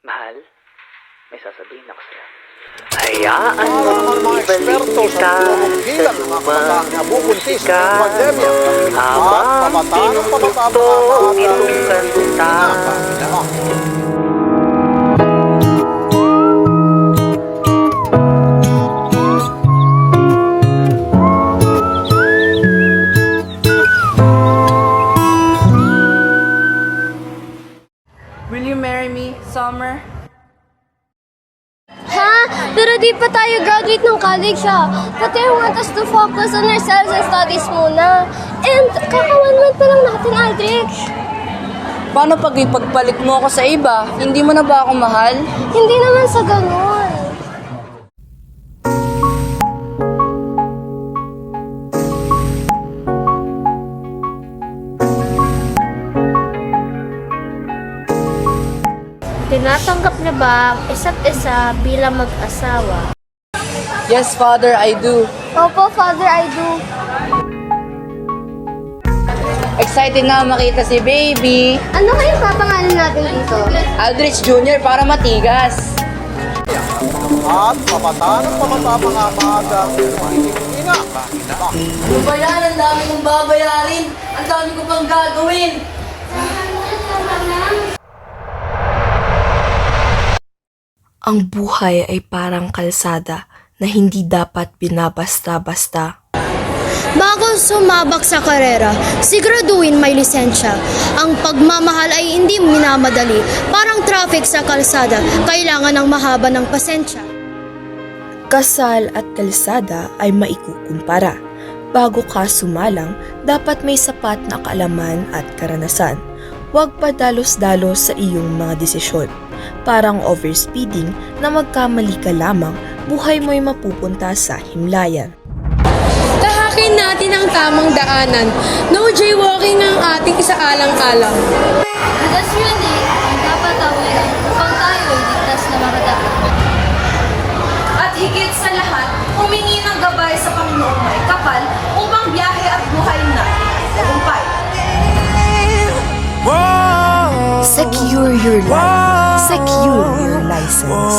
Mahal, may sasabihin ako sa'yo. Hayaan mo ibalik kita sa lumang musika habang pinupugtong itong kanta. Will you marry me, Summer? Ha? Pero di pa tayo graduate ng college But they want us to focus on ourselves and studies muna. And kaka-1 month pa lang natin, Aldrich. Paano pag ipagpalit mo ako sa iba? Hindi mo na ba ako mahal? Hindi naman sa ganun. Tinatanggap niya ba ang isa't isa bilang mag-asawa? Yes, Father, I do. Opo, Father, I do. Excited na makita si baby. Ano kayo papangalan natin dito? Aldrich Jr. para matigas. At pamata mga maaga. Ina. Ano ba yan? Ang dami kong babayarin. Ang dami ko pang gagawin. Ang buhay ay parang kalsada na hindi dapat binabasta-basta. Bago sumabak sa karera, siguraduhin may lisensya. Ang pagmamahal ay hindi minamadali. Parang traffic sa kalsada, kailangan ng mahaba ng pasensya. Kasal at kalsada ay maikukumpara. Bago ka sumalang, dapat may sapat na kaalaman at karanasan. Huwag padalos-dalos sa iyong mga desisyon. Parang overspeeding na magkamali ka lamang, buhay mo'y mapupunta sa himlayan. Tahakin natin ang tamang daanan. No jaywalking ang ating isaalang-alang. Bigas yun dapat tawiran upang tayo ay ligtas na makadaan. At higit sa lahat, humingi ng gabay sa Panginoong may kapal upang biyahe at buhay na tagumpay. Secure your life. Secure your license.